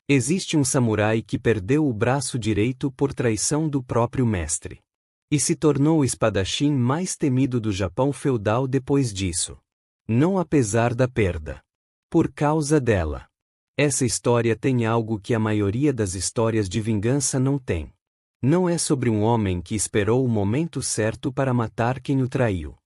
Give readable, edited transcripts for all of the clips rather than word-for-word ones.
Existe um samurai que perdeu o braço direito por traição do próprio mestre. E se tornou o espadachim mais temido do Japão feudal depois disso. Não apesar da perda. Por causa dela. Essa história tem algo que a maioria das histórias de vingança não tem. Não é sobre um homem que esperou o momento certo para matar quem o traiu.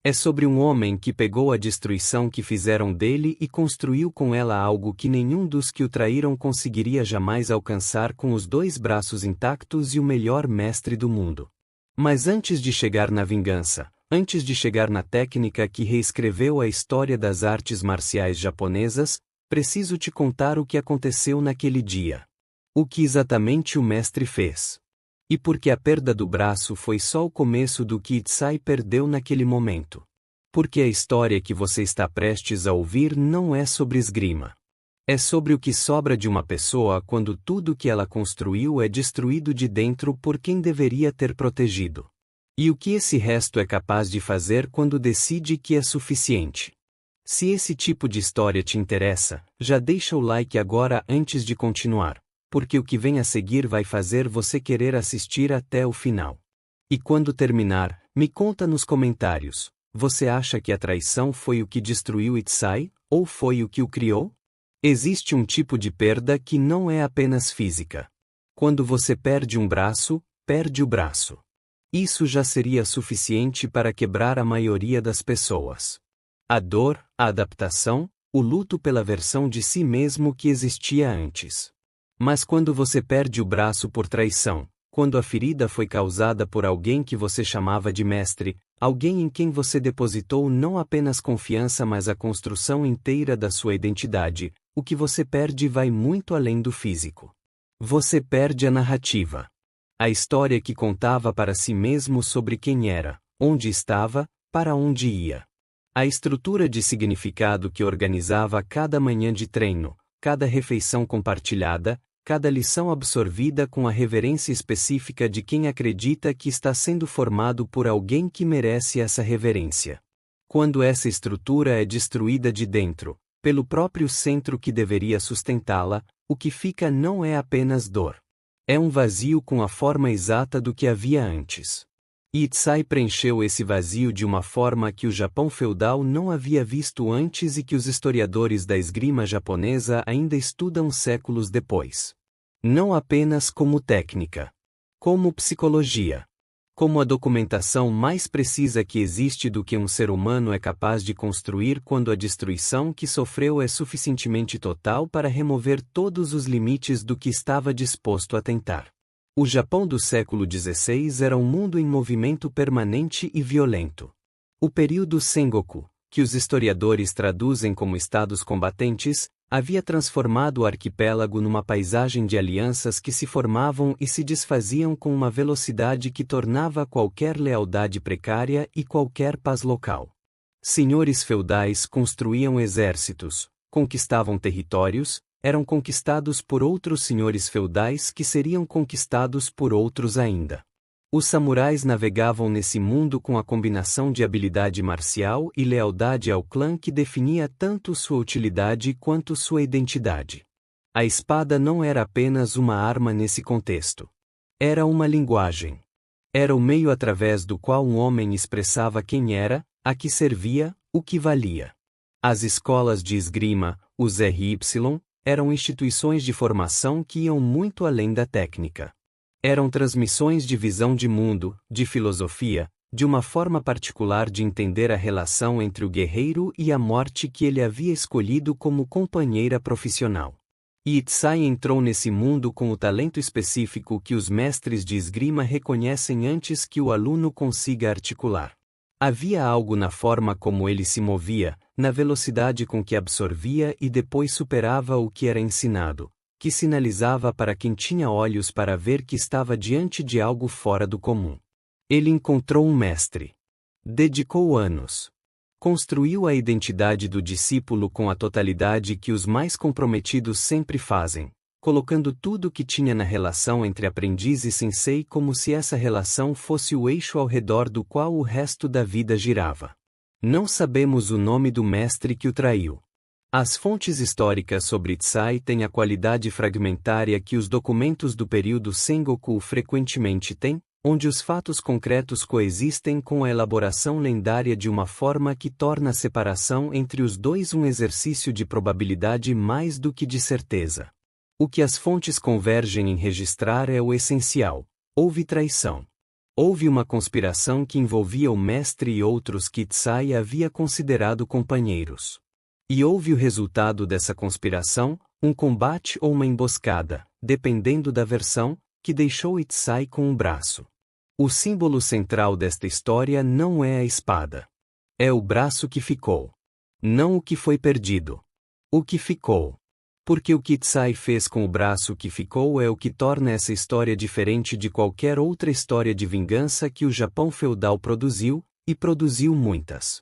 É sobre um homem que pegou a destruição que fizeram dele e construiu com ela algo que nenhum dos que o traíram conseguiria jamais alcançar com os dois braços intactos e o melhor mestre do mundo. Mas antes de chegar na vingança, antes de chegar na técnica que reescreveu a história das artes marciais japonesas, preciso te contar o que aconteceu naquele dia. O que exatamente o mestre fez. E porque a perda do braço foi só o começo do que Itsai perdeu naquele momento. Porque a história que você está prestes a ouvir não é sobre esgrima. É sobre o que sobra de uma pessoa quando tudo que ela construiu é destruído de dentro por quem deveria ter protegido. E o que esse resto é capaz de fazer quando decide que é suficiente. Se esse tipo de história te interessa, já deixa o like agora antes de continuar. Porque o que vem a seguir vai fazer você querer assistir até o final. E quando terminar, me conta nos comentários, você acha que a traição foi o que destruiu Itsai, ou foi o que o criou? Existe um tipo de perda que não é apenas física. Quando você perde um braço, perde o braço. Isso já seria suficiente para quebrar a maioria das pessoas. A dor, a adaptação, o luto pela versão de si mesmo que existia antes. Mas quando você perde o braço por traição, quando a ferida foi causada por alguém que você chamava de mestre, alguém em quem você depositou não apenas confiança mas a construção inteira da sua identidade, o que você perde vai muito além do físico. Você perde a narrativa. A história que contava para si mesmo sobre quem era, onde estava, para onde ia. A estrutura de significado que organizava cada manhã de treino, cada refeição compartilhada, cada lição absorvida com a reverência específica de quem acredita que está sendo formado por alguém que merece essa reverência. Quando essa estrutura é destruída de dentro, pelo próprio centro que deveria sustentá-la, o que fica não é apenas dor. É um vazio com a forma exata do que havia antes. Itsai preencheu esse vazio de uma forma que o Japão feudal não havia visto antes e que os historiadores da esgrima japonesa ainda estudam séculos depois. Não apenas como técnica. Como psicologia. Como a documentação mais precisa que existe do que um ser humano é capaz de construir quando a destruição que sofreu é suficientemente total para remover todos os limites do que estava disposto a tentar. O Japão do século XVI era um mundo em movimento permanente e violento. O período Sengoku, que os historiadores traduzem como estados combatentes, havia transformado o arquipélago numa paisagem de alianças que se formavam e se desfaziam com uma velocidade que tornava qualquer lealdade precária e qualquer paz local. Senhores feudais construíam exércitos, conquistavam territórios, eram conquistados por outros senhores feudais que seriam conquistados por outros ainda. Os samurais navegavam nesse mundo com a combinação de habilidade marcial e lealdade ao clã que definia tanto sua utilidade quanto sua identidade. A espada não era apenas uma arma nesse contexto. Era uma linguagem. Era o meio através do qual um homem expressava quem era, a que servia, o que valia. As escolas de esgrima, os RY, eram instituições de formação que iam muito além da técnica. Eram transmissões de visão de mundo, de filosofia, de uma forma particular de entender a relação entre o guerreiro e a morte que ele havia escolhido como companheira profissional. E Itsai entrou nesse mundo com o talento específico que os mestres de esgrima reconhecem antes que o aluno consiga articular. Havia algo na forma como ele se movia, na velocidade com que absorvia e depois superava o que era ensinado, que sinalizava para quem tinha olhos para ver que estava diante de algo fora do comum. Ele encontrou um mestre. Dedicou anos. Construiu a identidade do discípulo com a totalidade que os mais comprometidos sempre fazem, colocando tudo o que tinha na relação entre aprendiz e sensei como se essa relação fosse o eixo ao redor do qual o resto da vida girava. Não sabemos o nome do mestre que o traiu. As fontes históricas sobre Itsai têm a qualidade fragmentária que os documentos do período Sengoku frequentemente têm, onde os fatos concretos coexistem com a elaboração lendária de uma forma que torna a separação entre os dois um exercício de probabilidade mais do que de certeza. O que as fontes convergem em registrar é o essencial: houve traição. Houve uma conspiração que envolvia o mestre e outros que Itsai havia considerado companheiros. E houve o resultado dessa conspiração, um combate ou uma emboscada, dependendo da versão, que deixou Itsai com um braço. O símbolo central desta história não é a espada. É o braço que ficou. Não o que foi perdido. O que ficou. Porque o que Itsai fez com o braço que ficou é o que torna essa história diferente de qualquer outra história de vingança que o Japão feudal produziu, e produziu muitas.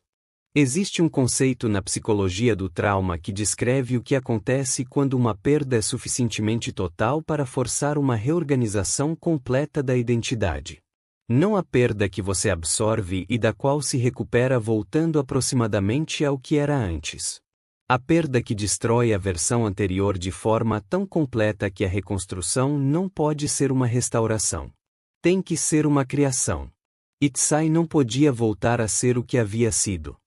Existe um conceito na psicologia do trauma que descreve o que acontece quando uma perda é suficientemente total para forçar uma reorganização completa da identidade. Não a perda que você absorve e da qual se recupera voltando aproximadamente ao que era antes. A perda que destrói a versão anterior de forma tão completa que a reconstrução não pode ser uma restauração. Tem que ser uma criação. Itsai não podia voltar a ser o que havia sido.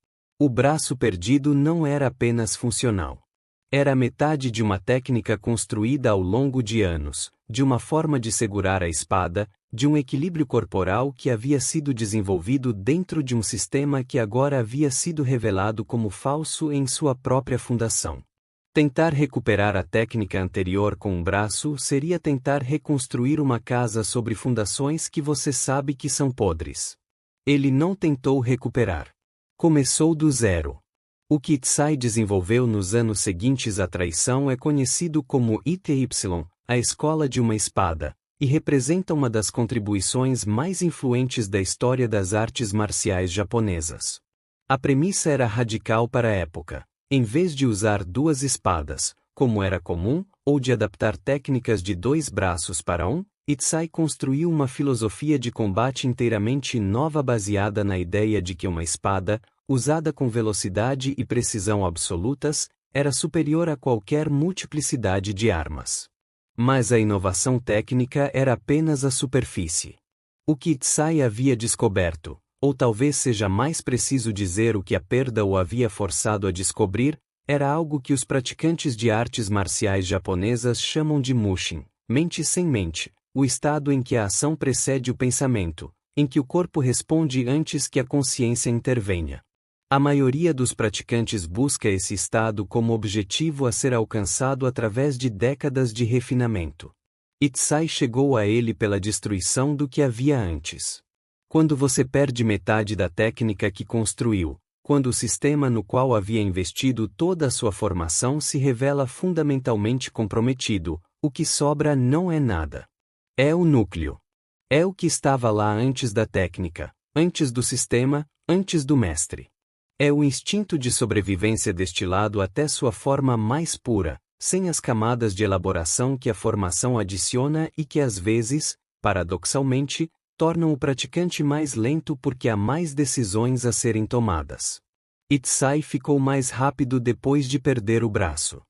O braço perdido não era apenas funcional. Era metade de uma técnica construída ao longo de anos, de uma forma de segurar a espada, de um equilíbrio corporal que havia sido desenvolvido dentro de um sistema que agora havia sido revelado como falso em sua própria fundação. Tentar recuperar a técnica anterior com um braço seria tentar reconstruir uma casa sobre fundações que você sabe que são podres. Ele não tentou recuperar. Começou do zero. O que Itsai desenvolveu nos anos seguintes à traição é conhecido como ITY, a escola de uma espada, e representa uma das contribuições mais influentes da história das artes marciais japonesas. A premissa era radical para a época. Em vez de usar duas espadas, como era comum, ou de adaptar técnicas de dois braços para um, Itsai construiu uma filosofia de combate inteiramente nova baseada na ideia de que uma espada, usada com velocidade e precisão absolutas, era superior a qualquer multiplicidade de armas. Mas a inovação técnica era apenas a superfície. O que Itsai havia descoberto, ou talvez seja mais preciso dizer o que a perda o havia forçado a descobrir, era algo que os praticantes de artes marciais japonesas chamam de mushin, mente sem mente, o estado em que a ação precede o pensamento, em que o corpo responde antes que a consciência intervenha. A maioria dos praticantes busca esse estado como objetivo a ser alcançado através de décadas de refinamento. Itsai chegou a ele pela destruição do que havia antes. Quando você perde metade da técnica que construiu, quando o sistema no qual havia investido toda a sua formação se revela fundamentalmente comprometido, o que sobra não é nada. É o núcleo. É o que estava lá antes da técnica, antes do sistema, antes do mestre. É o instinto de sobrevivência destilado até sua forma mais pura, sem as camadas de elaboração que a formação adiciona e que às vezes, paradoxalmente, tornam o praticante mais lento porque há mais decisões a serem tomadas. Itsai ficou mais rápido depois de perder o braço.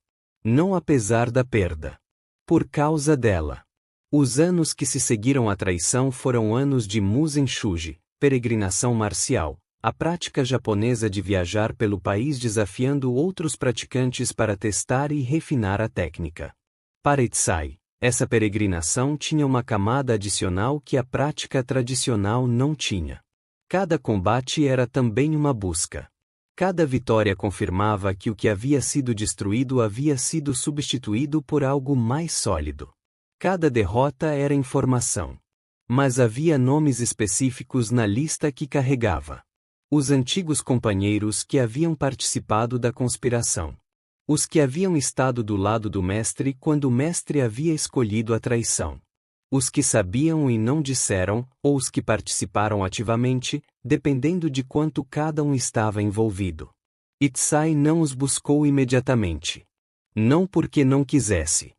Não apesar da perda. Por causa dela. Os anos que se seguiram à traição foram anos de Musen Shuji, peregrinação marcial, a prática japonesa de viajar pelo país desafiando outros praticantes para testar e refinar a técnica. Para Itsai, essa peregrinação tinha uma camada adicional que a prática tradicional não tinha. Cada combate era também uma busca. Cada vitória confirmava que o que havia sido destruído havia sido substituído por algo mais sólido. Cada derrota era informação. Mas havia nomes específicos na lista que carregava. Os antigos companheiros que haviam participado da conspiração. Os que haviam estado do lado do mestre quando o mestre havia escolhido a traição. Os que sabiam e não disseram, ou os que participaram ativamente, dependendo de quanto cada um estava envolvido. Itsai não os buscou imediatamente. Não porque não quisesse.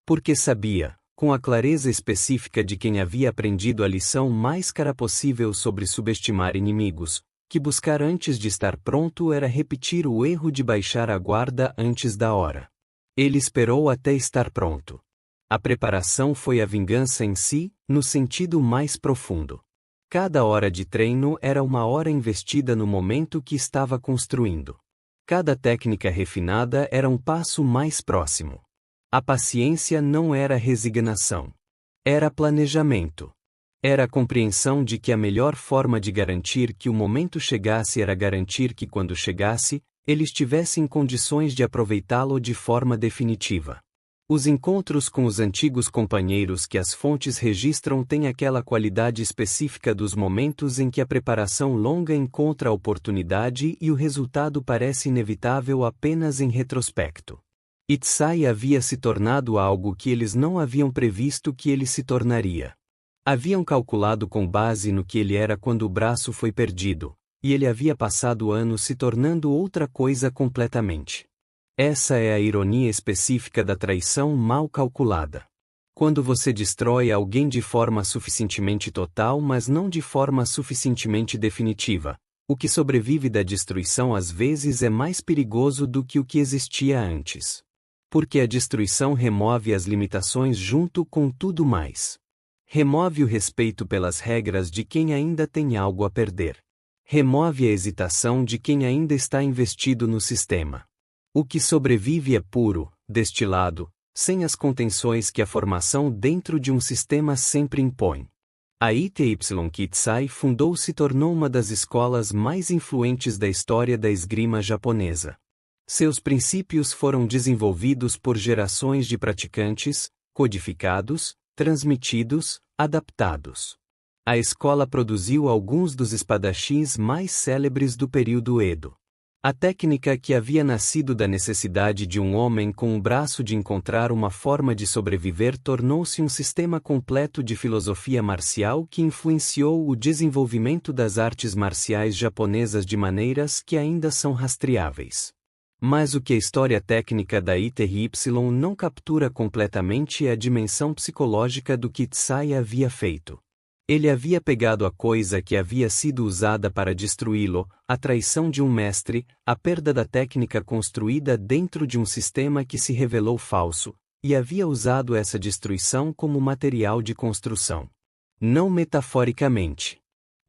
Porque sabia, com a clareza específica de quem havia aprendido a lição mais cara possível sobre subestimar inimigos, que buscar antes de estar pronto era repetir o erro de baixar a guarda antes da hora. Ele esperou até estar pronto. A preparação foi a vingança em si, no sentido mais profundo. Cada hora de treino era uma hora investida no momento que estava construindo. Cada técnica refinada era um passo mais próximo. A paciência não era resignação. Era planejamento. Era a compreensão de que a melhor forma de garantir que o momento chegasse era garantir que quando chegasse, ele estivesse em condições de aproveitá-lo de forma definitiva. Os encontros com os antigos companheiros que as fontes registram têm aquela qualidade específica dos momentos em que a preparação longa encontra a oportunidade e o resultado parece inevitável apenas em retrospecto. Itzai havia se tornado algo que eles não haviam previsto que ele se tornaria. Haviam calculado com base no que ele era quando o braço foi perdido, e ele havia passado anos se tornando outra coisa completamente. Essa é a ironia específica da traição mal calculada. Quando você destrói alguém de forma suficientemente total, mas não de forma suficientemente definitiva, o que sobrevive da destruição às vezes é mais perigoso do que o que existia antes. Porque a destruição remove as limitações junto com tudo mais. Remove o respeito pelas regras de quem ainda tem algo a perder. Remove a hesitação de quem ainda está investido no sistema. O que sobrevive é puro, destilado, sem as contenções que a formação dentro de um sistema sempre impõe. A ITY que Itzai fundou se tornou uma das escolas mais influentes da história da esgrima japonesa. Seus princípios foram desenvolvidos por gerações de praticantes, codificados, transmitidos, adaptados. A escola produziu alguns dos espadachins mais célebres do período Edo. A técnica que havia nascido da necessidade de um homem com um braço de encontrar uma forma de sobreviver tornou-se um sistema completo de filosofia marcial que influenciou o desenvolvimento das artes marciais japonesas de maneiras que ainda são rastreáveis. Mas o que a história técnica da ITY não captura completamente é a dimensão psicológica do que Itzai havia feito. Ele havia pegado a coisa que havia sido usada para destruí-lo, a traição de um mestre, a perda da técnica construída dentro de um sistema que se revelou falso, e havia usado essa destruição como material de construção. Não metaforicamente.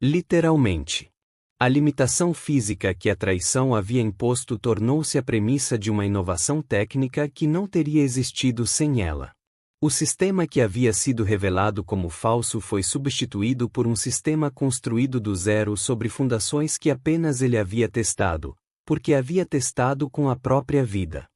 Literalmente. A limitação física que a traição havia imposto tornou-se a premissa de uma inovação técnica que não teria existido sem ela. O sistema que havia sido revelado como falso foi substituído por um sistema construído do zero sobre fundações que apenas ele havia testado, porque havia testado com a própria vida.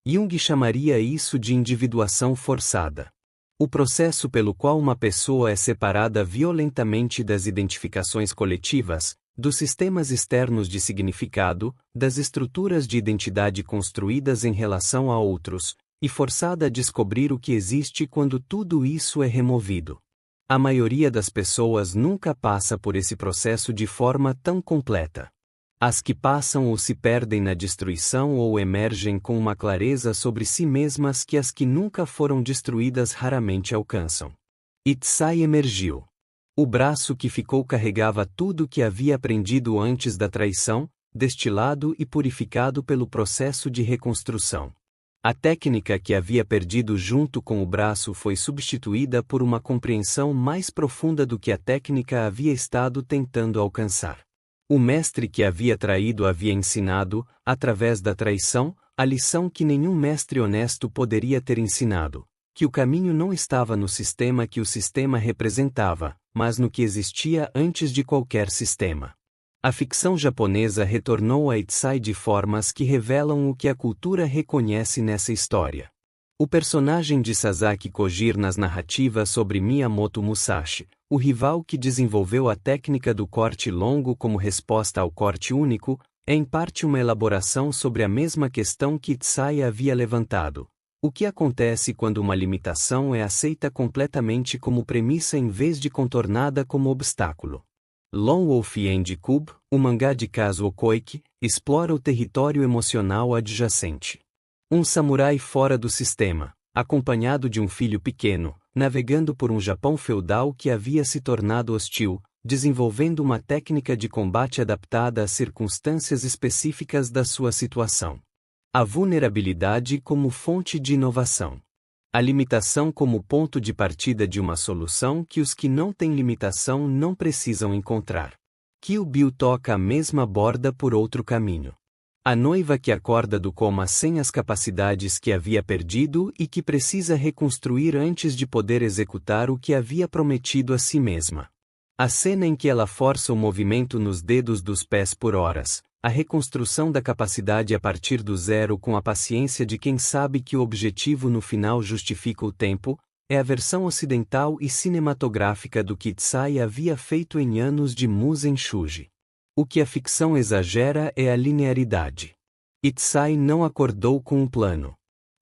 Jung chamaria isso de individuação forçada. O processo pelo qual uma pessoa é separada violentamente das identificações coletivas, dos sistemas externos de significado, das estruturas de identidade construídas em relação a outros, e forçada a descobrir o que existe quando tudo isso é removido. A maioria das pessoas nunca passa por esse processo de forma tão completa. As que passam ou se perdem na destruição ou emergem com uma clareza sobre si mesmas que as que nunca foram destruídas raramente alcançam. Itzai emergiu. O braço que ficou carregava tudo o que havia aprendido antes da traição, destilado e purificado pelo processo de reconstrução. A técnica que havia perdido junto com o braço foi substituída por uma compreensão mais profunda do que a técnica havia estado tentando alcançar. O mestre que havia traído havia ensinado, através da traição, a lição que nenhum mestre honesto poderia ter ensinado, que o caminho não estava no sistema que o sistema representava, mas no que existia antes de qualquer sistema. A ficção japonesa retornou a Itzai de formas que revelam o que a cultura reconhece nessa história. O personagem de Sasaki Kojir nas narrativas sobre Miyamoto Musashi, o rival que desenvolveu a técnica do corte longo como resposta ao corte único, é em parte uma elaboração sobre a mesma questão que Itzai havia levantado. O que acontece quando uma limitação é aceita completamente como premissa em vez de contornada como obstáculo? Lone Wolf and Cub, o mangá de Kazuo Koike, explora o território emocional adjacente. Um samurai fora do sistema, acompanhado de um filho pequeno, navegando por um Japão feudal que havia se tornado hostil, desenvolvendo uma técnica de combate adaptada às circunstâncias específicas da sua situação. A vulnerabilidade como fonte de inovação. A limitação como ponto de partida de uma solução que os que não têm limitação não precisam encontrar. Kill Bill toca a mesma borda por outro caminho. A noiva que acorda do coma sem as capacidades que havia perdido e que precisa reconstruir antes de poder executar o que havia prometido a si mesma. A cena em que ela força o movimento nos dedos dos pés por horas, a reconstrução da capacidade a partir do zero com a paciência de quem sabe que o objetivo no final justifica o tempo, é a versão ocidental e cinematográfica do que Tsai havia feito em anos de Musen Shuji. O que a ficção exagera é a linearidade. Tsai não acordou com um plano.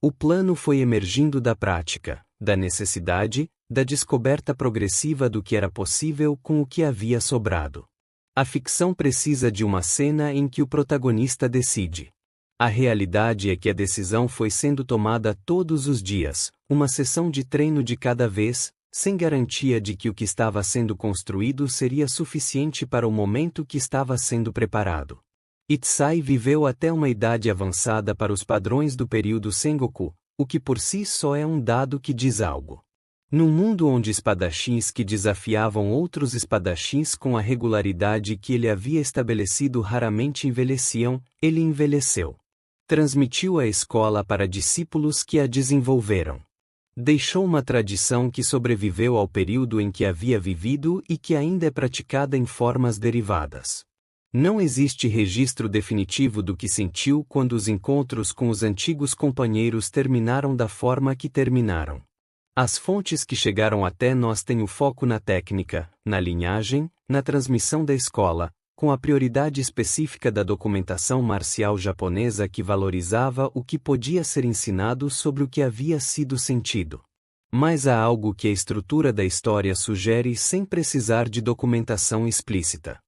O plano foi emergindo da prática, da necessidade, da descoberta progressiva do que era possível com o que havia sobrado. A ficção precisa de uma cena em que o protagonista decide. A realidade é que a decisão foi sendo tomada todos os dias, uma sessão de treino de cada vez, sem garantia de que o que estava sendo construído seria suficiente para o momento que estava sendo preparado. Tsai viveu até uma idade avançada para os padrões do período Sengoku, o que por si só é um dado que diz algo. Num mundo onde espadachins que desafiavam outros espadachins com a regularidade que ele havia estabelecido raramente envelheciam, ele envelheceu. Transmitiu a escola para discípulos que a desenvolveram. Deixou uma tradição que sobreviveu ao período em que havia vivido e que ainda é praticada em formas derivadas. Não existe registro definitivo do que sentiu quando os encontros com os antigos companheiros terminaram da forma que terminaram. As fontes que chegaram até nós têm o foco na técnica, na linhagem, na transmissão da escola, com a prioridade específica da documentação marcial japonesa que valorizava o que podia ser ensinado sobre o que havia sido sentido. Mas há algo que a estrutura da história sugere sem precisar de documentação explícita.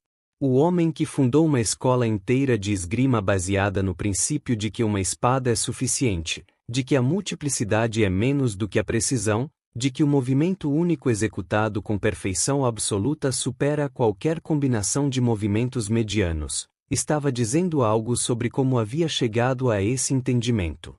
O homem que fundou uma escola inteira de esgrima baseada no princípio de que uma espada é suficiente, de que a multiplicidade é menos do que a precisão, de que o movimento único executado com perfeição absoluta supera qualquer combinação de movimentos medianos, estava dizendo algo sobre como havia chegado a esse entendimento.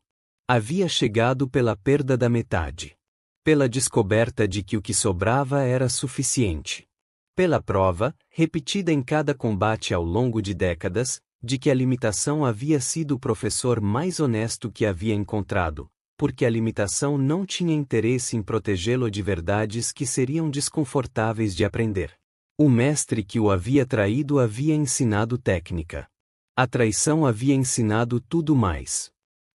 Havia chegado pela perda da metade. Pela descoberta de que o que sobrava era suficiente. Pela prova, repetida em cada combate ao longo de décadas, de que a limitação havia sido o professor mais honesto que havia encontrado, porque a limitação não tinha interesse em protegê-lo de verdades que seriam desconfortáveis de aprender. O mestre que o havia traído havia ensinado técnica. A traição havia ensinado tudo mais.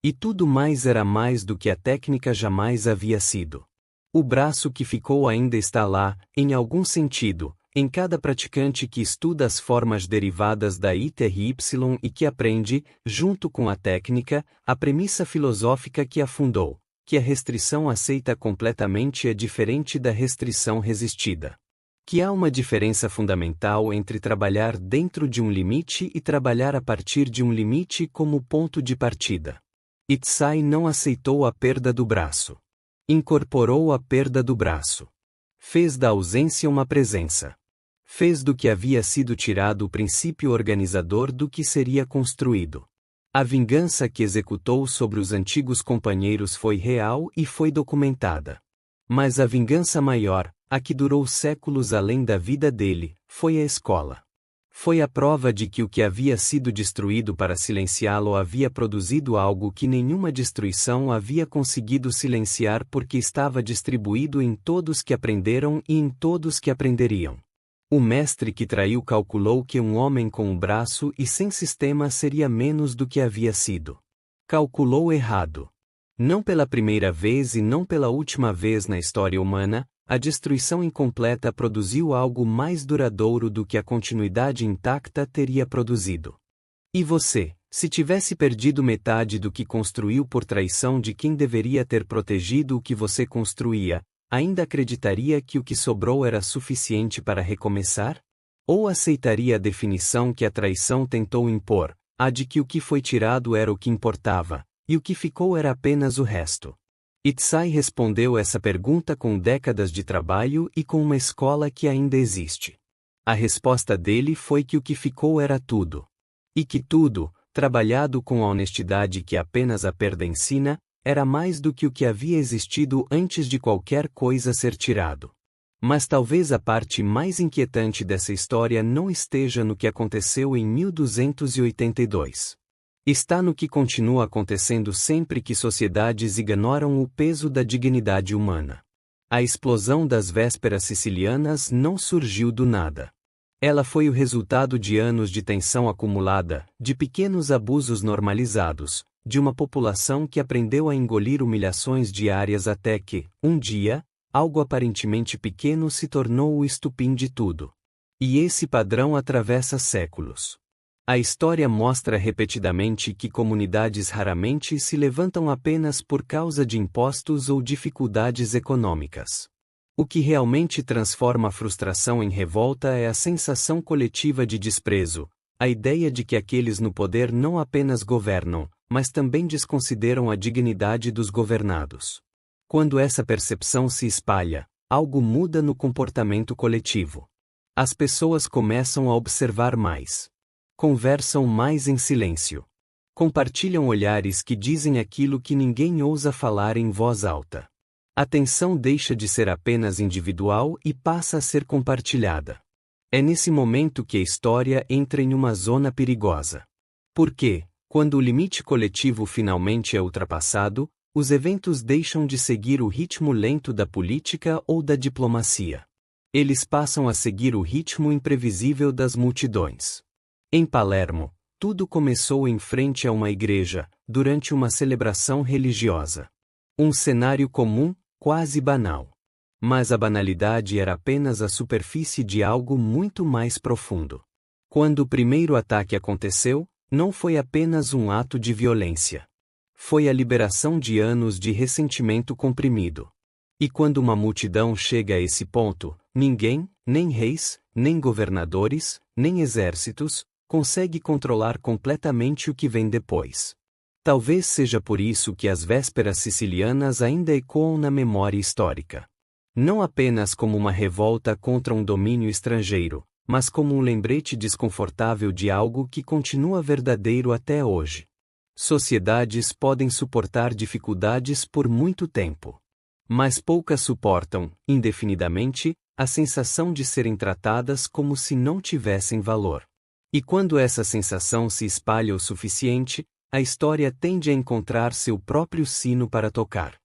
E tudo mais era mais do que a técnica jamais havia sido. O braço que ficou ainda está lá, em algum sentido, em cada praticante que estuda as formas derivadas da ITRY e que aprende, junto com a técnica, a premissa filosófica que a fundou, que a restrição aceita completamente é diferente da restrição resistida. Que há uma diferença fundamental entre trabalhar dentro de um limite e trabalhar a partir de um limite como ponto de partida. Tsai não aceitou a perda do braço. Incorporou a perda do braço. Fez da ausência uma presença. Fez do que havia sido tirado o princípio organizador do que seria construído. A vingança que executou sobre os antigos companheiros foi real e foi documentada. Mas a vingança maior, a que durou séculos além da vida dele, foi a escola. Foi a prova de que o que havia sido destruído para silenciá-lo havia produzido algo que nenhuma destruição havia conseguido silenciar porque estava distribuído em todos que aprenderam e em todos que aprenderiam. O mestre que traiu calculou que um homem com um braço e sem sistema seria menos do que havia sido. Calculou errado. Não pela primeira vez e não pela última vez na história humana, a destruição incompleta produziu algo mais duradouro do que a continuidade intacta teria produzido. E você, se tivesse perdido metade do que construiu por traição de quem deveria ter protegido o que você construía, ainda acreditaria que o que sobrou era suficiente para recomeçar? Ou aceitaria a definição que a traição tentou impor, a de que o que foi tirado era o que importava, e o que ficou era apenas o resto? Tsai respondeu essa pergunta com décadas de trabalho e com uma escola que ainda existe. A resposta dele foi que o que ficou era tudo. E que tudo, trabalhado com a honestidade que apenas a perda ensina, era mais do que o que havia existido antes de qualquer coisa ser tirado. Mas talvez a parte mais inquietante dessa história não esteja no que aconteceu em 1282. Está no que continua acontecendo sempre que sociedades ignoram o peso da dignidade humana. A explosão das vésperas sicilianas não surgiu do nada. Ela foi o resultado de anos de tensão acumulada, de pequenos abusos normalizados, de uma população que aprendeu a engolir humilhações diárias até que, um dia, algo aparentemente pequeno se tornou o estupim de tudo. E esse padrão atravessa séculos. A história mostra repetidamente que comunidades raramente se levantam apenas por causa de impostos ou dificuldades econômicas. O que realmente transforma a frustração em revolta é a sensação coletiva de desprezo, a ideia de que aqueles no poder não apenas governam, mas também desconsideram a dignidade dos governados. Quando essa percepção se espalha, algo muda no comportamento coletivo. As pessoas começam a observar mais. Conversam mais em silêncio. Compartilham olhares que dizem aquilo que ninguém ousa falar em voz alta. A tensão deixa de ser apenas individual e passa a ser compartilhada. É nesse momento que a história entra em uma zona perigosa. Porque, quando o limite coletivo finalmente é ultrapassado, os eventos deixam de seguir o ritmo lento da política ou da diplomacia. Eles passam a seguir o ritmo imprevisível das multidões. Em Palermo, tudo começou em frente a uma igreja, durante uma celebração religiosa. Um cenário comum, quase banal. Mas a banalidade era apenas a superfície de algo muito mais profundo. Quando o primeiro ataque aconteceu, não foi apenas um ato de violência. Foi a liberação de anos de ressentimento comprimido. E quando uma multidão chega a esse ponto, ninguém, nem reis, nem governadores, nem exércitos, consegue controlar completamente o que vem depois. Talvez seja por isso que as vésperas sicilianas ainda ecoam na memória histórica. Não apenas como uma revolta contra um domínio estrangeiro, mas como um lembrete desconfortável de algo que continua verdadeiro até hoje. Sociedades podem suportar dificuldades por muito tempo. Mas poucas suportam, indefinidamente, a sensação de serem tratadas como se não tivessem valor. E quando essa sensação se espalha o suficiente, a história tende a encontrar seu próprio sino para tocar.